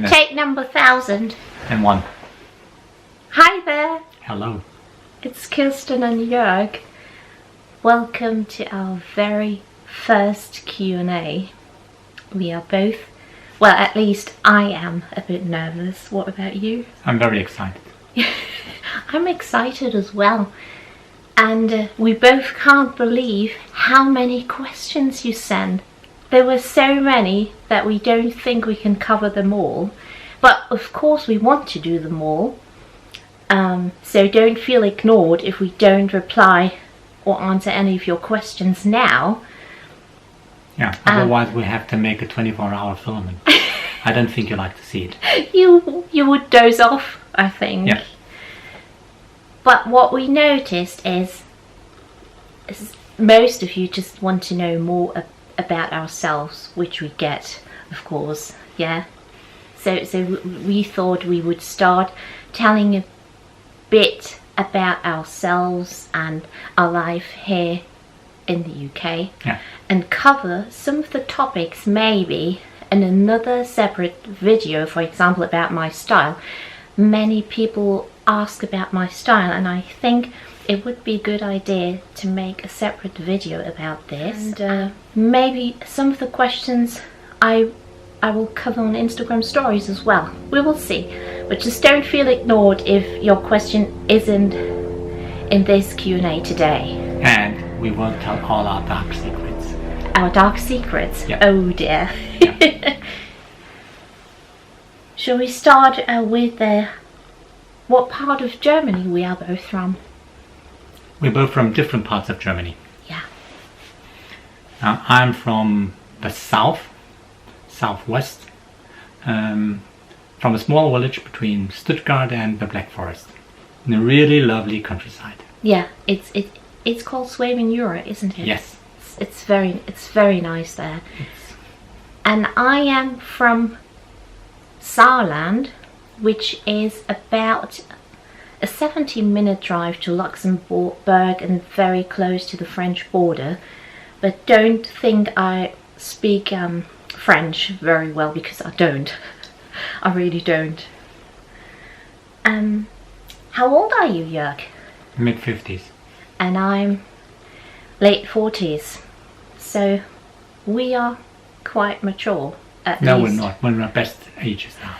Take number 1001. Hi there. Hello. It's Kirsten and Jörg. Welcome to our very first Q&A. We are both, well, at least I am a bit nervous. What about you? I'm very excited. I'm excited as well. And we both can't believe how many questions you send. There were so many that we don't think we can cover them all. But of course we want to do them all. So don't feel ignored if we don't reply or answer any of your questions now. Yeah, otherwise we have to make a 24-hour film. I don't think you like to see it. You would doze off, I think. Yeah. But what we noticed is most of you just want to know more about ourselves, which we get, of course. Yeah. So we thought we would start telling a bit about ourselves and our life here in the UK, and cover some of the topics maybe in another separate video. For example, about my style. Many people ask about my style, and I think it would be a good idea to make a separate video about this. And maybe some of the questions I will cover on Instagram stories as well. We will see. But just don't feel ignored if your question isn't in this Q&A today. And we won't tell all our dark secrets. Our dark secrets? Yeah. Oh dear. Yeah. Shall we start with what part of Germany we are both from? We're both from different parts of Germany. Yeah. I'm from the southwest, from a small village between Stuttgart and the Black Forest, in a really lovely countryside. Yeah, it's called Schwaben-Ura, isn't it? Yes. It's very nice there. And I am from Saarland, which is about a 17-minute drive to Luxembourg and very close to the French border. But don't think I speak French very well, because I don't. I really don't. How old are you, Jörg? Mid-50s. And I'm late 40s. So we are quite mature, at No, least. we're not. We're in our best ages now.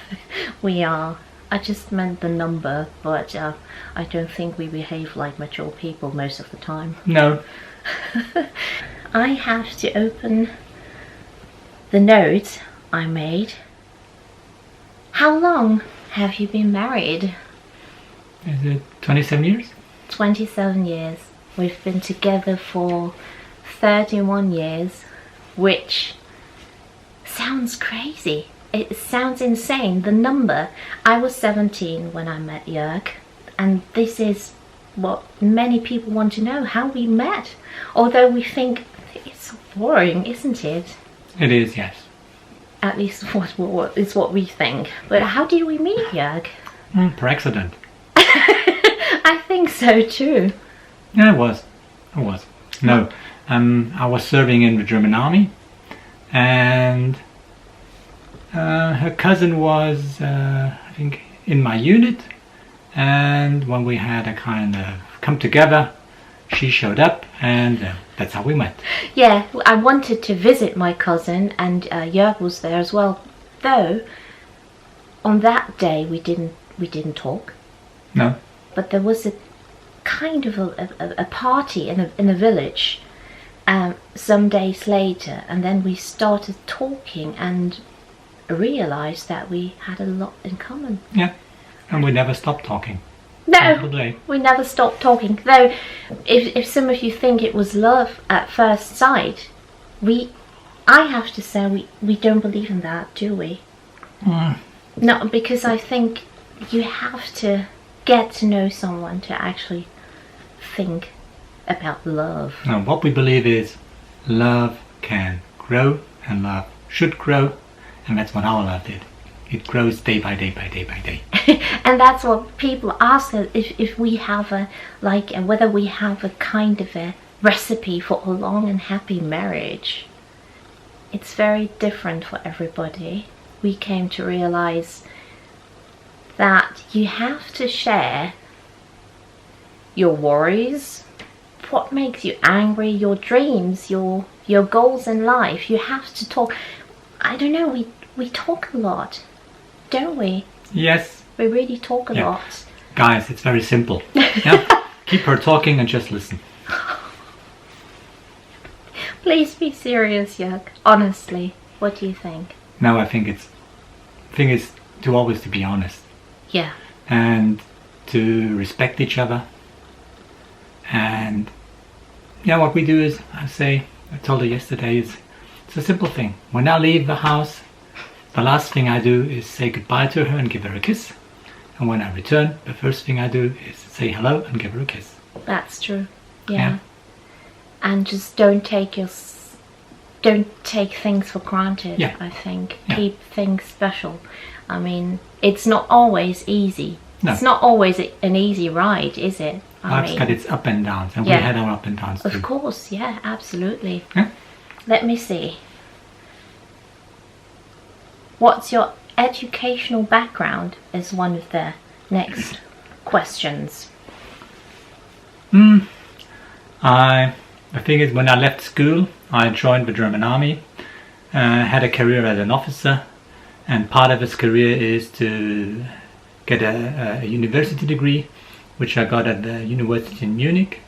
We are. I just meant the number, but I don't think we behave like mature people most of the time. No. I have to open the notes I made. How long have you been married? Is it 27 years? 27 years. We've been together for 31 years, which sounds crazy. It sounds insane, the number. I was 17 when I met Jörg, and this is what many people want to know, how we met. Although we think it's so boring, isn't it? It is, yes. At least what is what we think. But how did we meet, Jörg? Per accident. I think so too. Yeah, it was. No, I was serving in the German army, and her cousin was, I think, in my unit, and when we had a kind of come together, she showed up, and that's how we met. Yeah, I wanted to visit my cousin, and Jörg was there as well. Though on that day we didn't talk. No. But there was a kind of a party in a village some days later, and then we started talking and realized that we had a lot in common. Yeah, and we never stopped talking. No, we never stopped talking. Though, if some of you think it was love at first sight, I have to say we don't believe in that, do we? No, because I think you have to get to know someone to actually think about love. No, what we believe is love can grow, and love should grow, and that's what our love did. It grows day by day by day by day. And that's what people ask us, if we have whether we have a kind of a recipe for a long and happy marriage. It's very different for everybody. we came to realize that you have to share your worries, what makes you angry, your dreams, your goals in life. You have to talk. I don't know, we talk a lot, don't we? Yes. We really talk a lot. Guys, it's very simple. Yeah. Keep her talking and just listen. Please be serious, Jörg. Honestly, what do you think? No, I think thing is to always to be honest. Yeah. And to respect each other. And yeah, what we do is, I told her yesterday, it's a simple thing. When I leave the house, the last thing I do is say goodbye to her and give her a kiss. And when I return, the first thing I do is say hello and give her a kiss. That's true. Yeah. And just don't take things for granted. Yeah. I think Yeah. keep things special. I mean, it's not always easy. No. It's not always an easy ride, is it? Life's got its up and downs, and Yeah. we had our up and downs too. Of course, yeah, absolutely. Yeah. Let me see. What's your educational background is one of the next questions. The thing is, when I left school, I joined the German Army, had a career as an officer, and part of his career is to get a university degree, which I got at the university in Munich.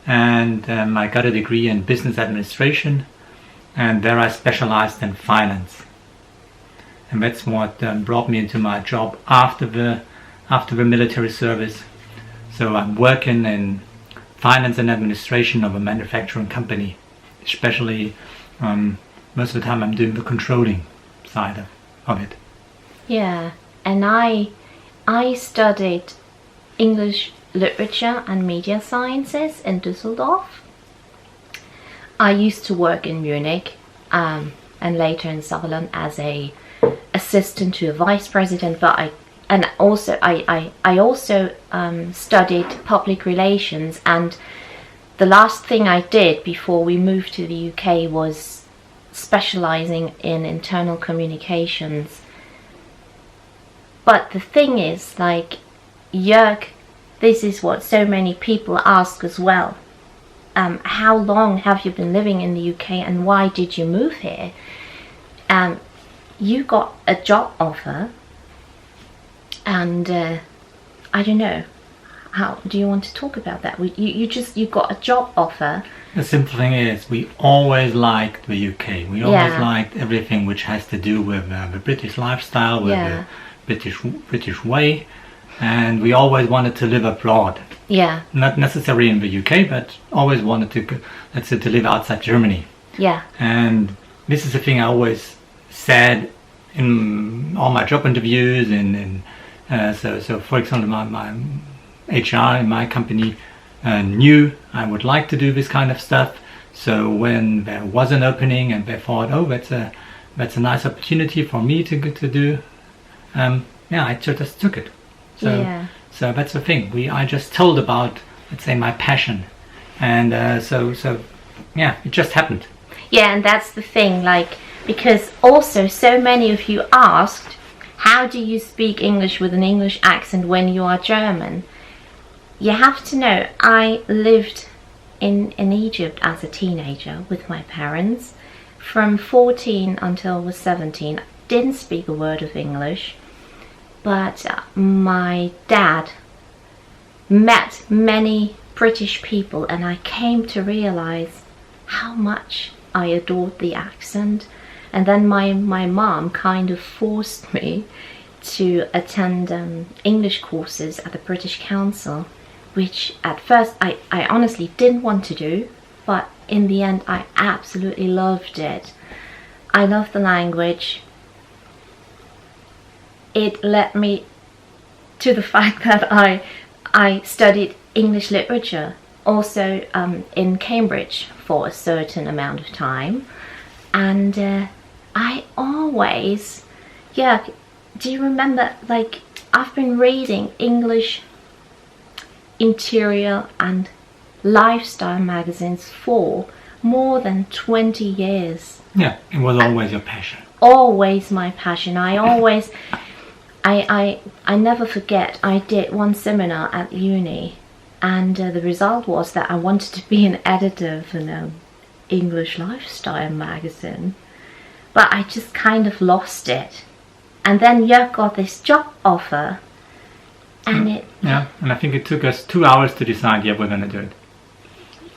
And I got a degree in business administration, and there I specialized in finance. And that's what brought me into my job after the military service. So I'm working in finance and administration of a manufacturing company, especially most of the time I'm doing the controlling side of it. Yeah, and I studied English literature and media sciences in Düsseldorf. I used to work in Munich and later in Sutherland as a assistant to a vice president, but I also studied public relations, and the last thing I did before we moved to the UK was specializing in internal communications. But the thing is, like, Jörg, this is what so many people ask as well. How long have you been living in the UK and why did you move here? You got a job offer, and I don't know, how do you want to talk about that? You got a job offer. The simple thing is, we always liked the UK. We always liked everything which has to do with the British lifestyle, with the British way, and we always wanted to live abroad. Yeah. Not necessarily in the UK, but always wanted to live outside Germany. Yeah. And this is the thing I always said in all my job interviews, so for example, my HR in my company knew I would like to do this kind of stuff. So when there was an opening and they thought, oh, that's a nice opportunity for me to do, I just took it. So that's the thing. I just told about, let's say, my passion, and so it just happened. Yeah, and that's the thing, like, because also so many of you asked, how do you speak English with an English accent when you are German? You have to know, I lived in Egypt as a teenager with my parents. From 14 until I was 17, I didn't speak a word of English. But my dad met many British people, and I came to realize how much I adored the accent. And then my mom kind of forced me to attend English courses at the British Council, which at first I honestly didn't want to do, but in the end I absolutely loved it. I love the language. It led me to the fact that I studied English literature also in Cambridge for a certain amount of time, and I always, do you remember, like, I've been reading English interior and lifestyle magazines for more than 20 years. Yeah, it was always your passion. always my passion. I never forget, I did one seminar at uni, and the result was that I wanted to be an editor for an English lifestyle magazine, but I just kind of lost it. And then Jörg got this job offer, and it... Yeah, and I think it took us 2 hours to decide, yeah, we're going to do it.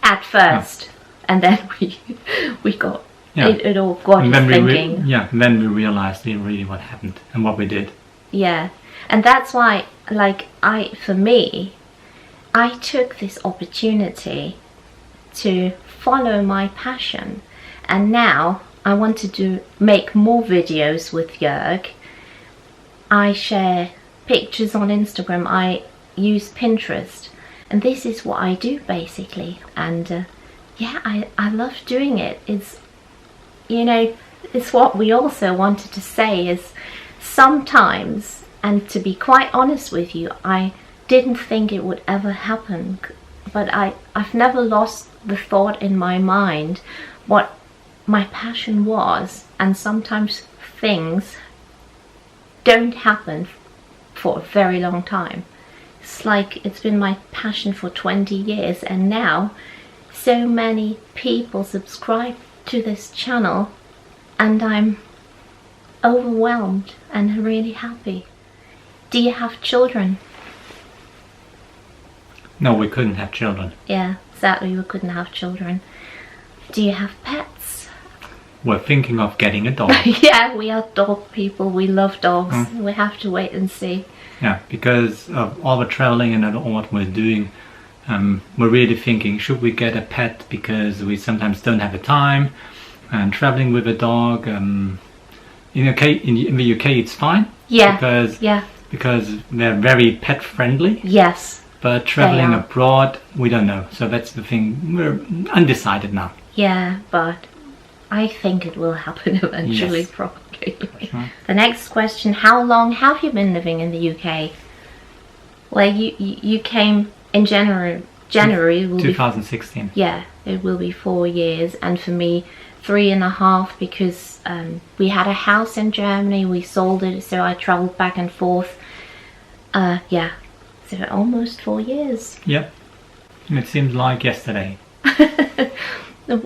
At first. And then we got... Yeah. It all got us thinking. Then we realized really what happened and what we did. Yeah, and that's why, like, for me, I took this opportunity to follow my passion, and now I want to make more videos with Jörg. I share pictures on Instagram, I use Pinterest, and this is what I do basically. And yeah, I love doing it. It's, you know, it's what we also wanted to say is sometimes, and to be quite honest with you, I didn't think it would ever happen, but I've never lost the thought in my mind what my passion was, and sometimes things don't happen for a very long time. It's like it's been my passion for 20 years, and now so many people subscribe to this channel, and I'm overwhelmed and really happy. Do you have children? No, we couldn't have children. Yeah, sadly we couldn't have children. Do you have pets? We're thinking of getting a dog. Yeah, we are dog people. We love dogs. We have to wait and see. Yeah, because of all the traveling and all what we're doing, we're really thinking, should we get a pet, because we sometimes don't have the time, and traveling with a dog, in the UK it's fine. Yeah. Because they're very pet friendly. Yes. But traveling abroad, we don't know. So that's the thing. We're undecided now. Yeah, but I think it will happen eventually, yes. Probably. Sure. The next question, how long have you been living in the UK? Well, you came in January. January will 2016. Yeah, it will be 4 years, and for me 3.5, because we had a house in Germany, we sold it, so I travelled back and forth. Yeah, so almost 4 years. Yep, and it seems like yesterday.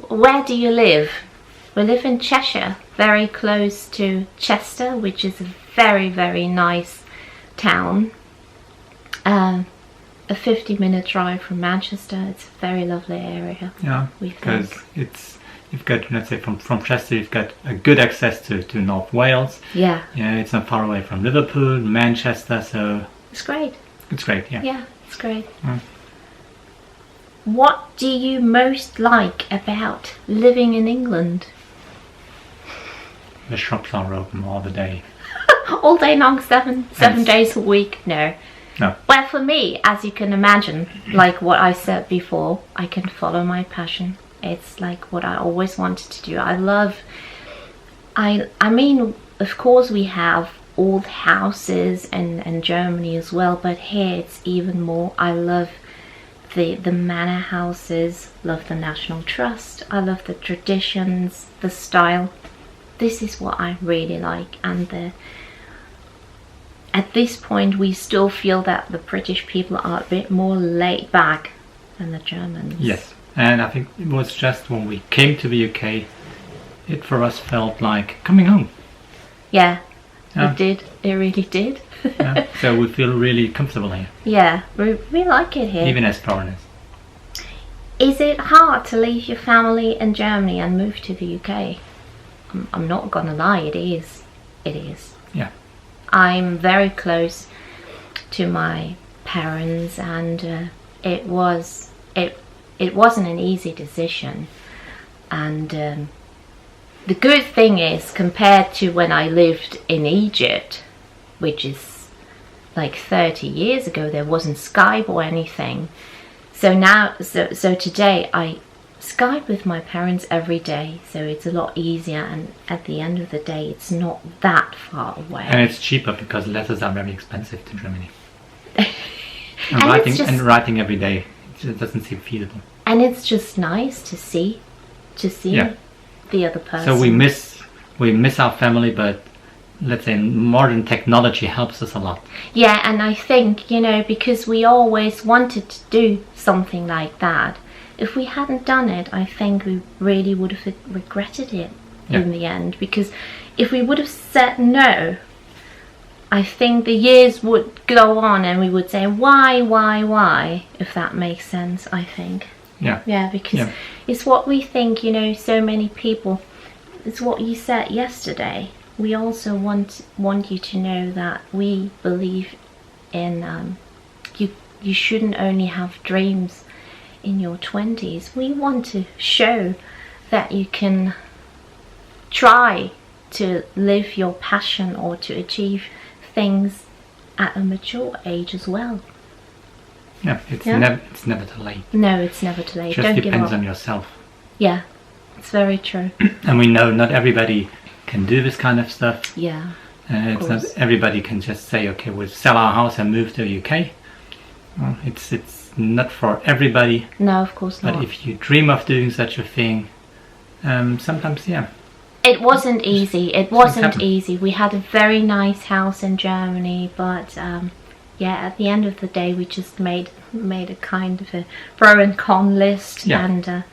Where do you live? We live in Cheshire, very close to Chester, which is a very, very nice town. A 50-minute drive from Manchester. It's a very lovely area. Yeah, because you've got, let's say, from Chester, you've got a good access to North Wales. Yeah. Yeah, it's not far away from Liverpool, Manchester, so... It's great. It's great, yeah. Yeah, it's great. Yeah. What do you most like about living in England? The shops are open all the day. All day long, seven days a week? No. No. Well, for me, as you can imagine, like what I said before, I can follow my passion. It's like what I always wanted to do. I mean, of course we have old houses in Germany as well, but here it's even more. I love the manor houses, love the National Trust, I love the traditions, the style. This is what I really like, and at this point we still feel that the British people are a bit more laid back than the Germans. Yes, and I think it was just when we came to the UK, it for us felt like coming home. Yeah, it did. It really did. Yeah, so we feel really comfortable here. Yeah, we like it here. Even as foreigners. Is it hard to leave your family in Germany and move to the UK? I'm not gonna lie, it is. It is. Yeah. I'm very close to my parents, and it wasn't an easy decision. And the good thing is, compared to when I lived in Egypt, which is like 30 years ago, there wasn't Skype or anything. So now, so today I Skype with my parents every day, so it's a lot easier, and at the end of the day it's not that far away. And it's cheaper because letters are very expensive to Germany. and writing every day, it doesn't seem feasible. And it's just nice to see the other person. So we miss we miss our family, but let's say modern technology helps us a lot. Yeah, and I think, you know, because we always wanted to do something like that, if we hadn't done it, I think we really would have regretted it in the end. Because if we would have said no, I think the years would go on and we would say, why, if that makes sense, I think. Yeah, because it's what we think, you know, so many people, it's what you said yesterday. We also want you to know that we believe in you shouldn't only have dreams in your 20s. We want to show that you can try to live your passion or to achieve things at a mature age as well. Yeah, it's never too late. No, it's never too late. Just Don't give depends up. on yourself. Yeah, it's very true. And we know not everybody can do this kind of stuff. Yeah. It's not everybody can just say, okay, we'll sell our house and move to the UK. Well, it's not for everybody. No, of course not. But if you dream of doing such a thing, sometimes, It wasn't easy. It wasn't easy. We had a very nice house in Germany, but at the end of the day, we just made a kind of a pro and con list, and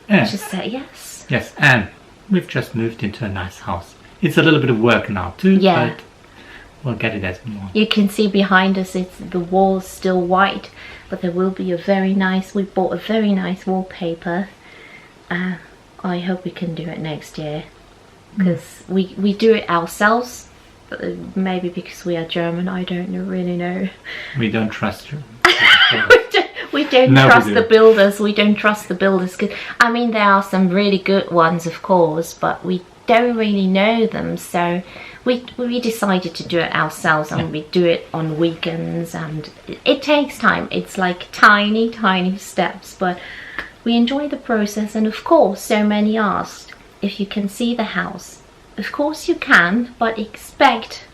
just said yes. Yes, and we've just moved into a nice house. It's a little bit of work now too, but we'll get it as we want. You can see behind us, the wall's still white, but there will be we bought a very nice wallpaper. I hope we can do it next year, because we do it ourselves. Maybe because we are German, I don't really know. We don't trust you. we don't trust the builders. We don't trust the builders. Cause, I mean, there are some really good ones, of course, but we don't really know them. So we decided to do it ourselves, and we do it on weekends, and it takes time. It's like tiny steps, but we enjoy the process. And of course, so many asked if you can see the house. Of course you can, but expect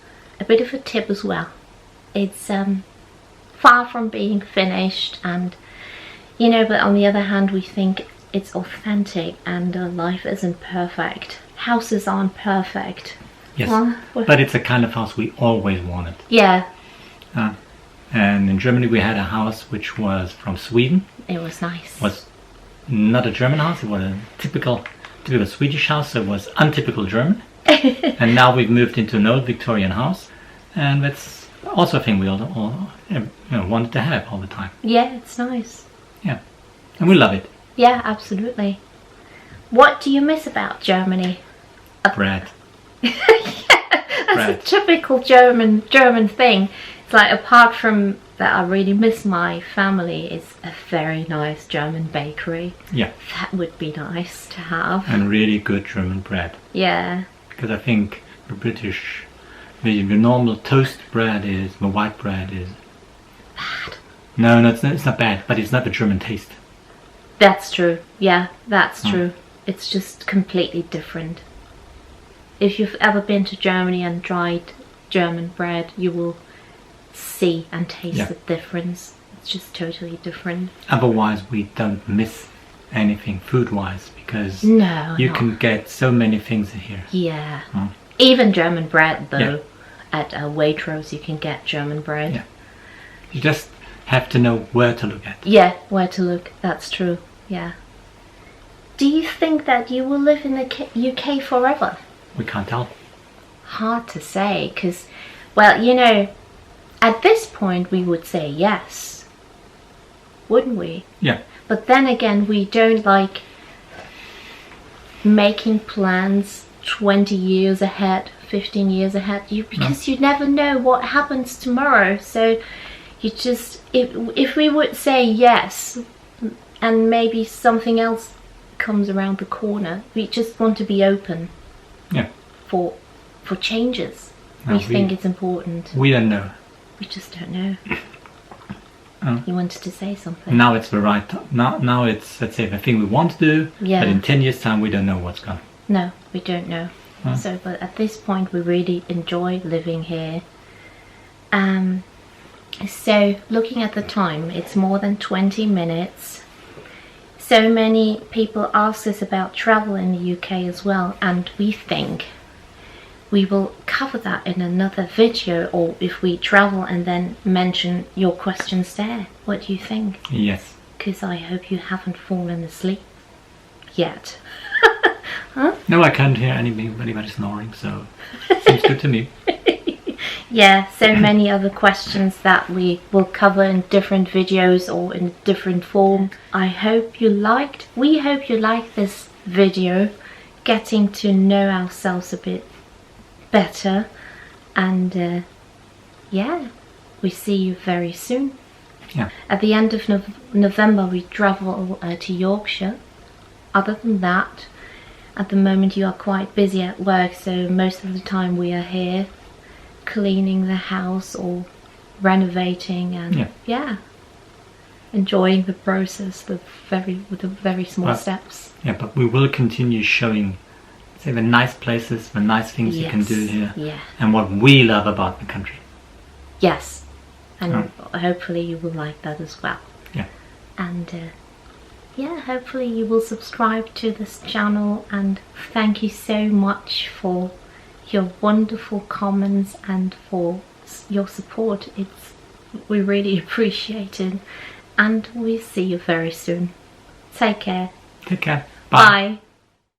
a bit of a tip as well. It's far from being finished, and you know, but on the other hand, we think it's authentic, and life isn't perfect. Houses aren't perfect. Yes, but it's a kind of house we always wanted. Yeah. And in Germany we had a house which was from Sweden. It was nice. It was not a German house, it was a typical Swedish house, so it was untypical German. And now we've moved into an old Victorian house, and that's also a thing we all wanted to have all the time. Yeah, it's nice. Yeah, and we love it. Yeah, absolutely. What do you miss about Germany? Bread. That's a typical German thing. It's like, apart from that, I really miss my family. It's a very nice German bakery. Yeah. That would be nice to have. And really good German bread. Yeah. Because I think the British, the normal toast bread the white bread is bad. No, it's not bad, but it's not the German taste. That's true. Yeah, that's true. It's just completely different. If you've ever been to Germany and tried German bread, you will see and taste the difference. It's just totally different. Otherwise, we don't miss anything food-wise, because you can get so many things here. Yeah. Even German bread, though. At Waitrose, you can get German bread. Yeah. You just have to know where to look at. Yeah, where to look. That's true. Yeah. Do you think that you will live in the UK forever? We can't tell. Hard to say, because, well, you know, at this point we would say yes, wouldn't we? Yeah. But then again, we don't like making plans 20 years ahead, 15 years ahead, because you never know what happens tomorrow. So you just, if we would say yes, and maybe something else comes around the corner, we just want to be open. Yeah. For changes. We think it's important. We don't know. We just don't know. You wanted to say something. Now it's the right time. Now it's, let's say, the thing we want to do. Yeah. But in 10 years' time, we don't know what's going. No, we don't know. So, but at this point, we really enjoy living here. So, looking at the time, it's more than 20 minutes. So many people ask us about travel in the UK as well, and we think we will cover that in another video, or if we travel and then mention your questions there. What do you think? Yes. Because I hope you haven't fallen asleep yet. Huh? No, I can't hear anybody snoring, so seems good to me. Yeah, so many other questions that we will cover in different videos or in different form. We hope you liked this video, getting to know ourselves a bit better, and yeah, we see you very soon. Yeah. At the end of November we travel to Yorkshire. Other than that, at the moment you are quite busy at work, so most of the time we are here cleaning the house or renovating, and yeah, enjoying the process with the very small steps. Yeah, but we will continue showing, say, the nice places, the nice things you can do here, and what we love about the country. Yes, and hopefully you will like that as well. Yeah. And yeah, hopefully you will subscribe to this channel, and thank you so much for your wonderful comments and for your support. We really appreciate it, and we'll see you very soon. Take care. Take care. Bye.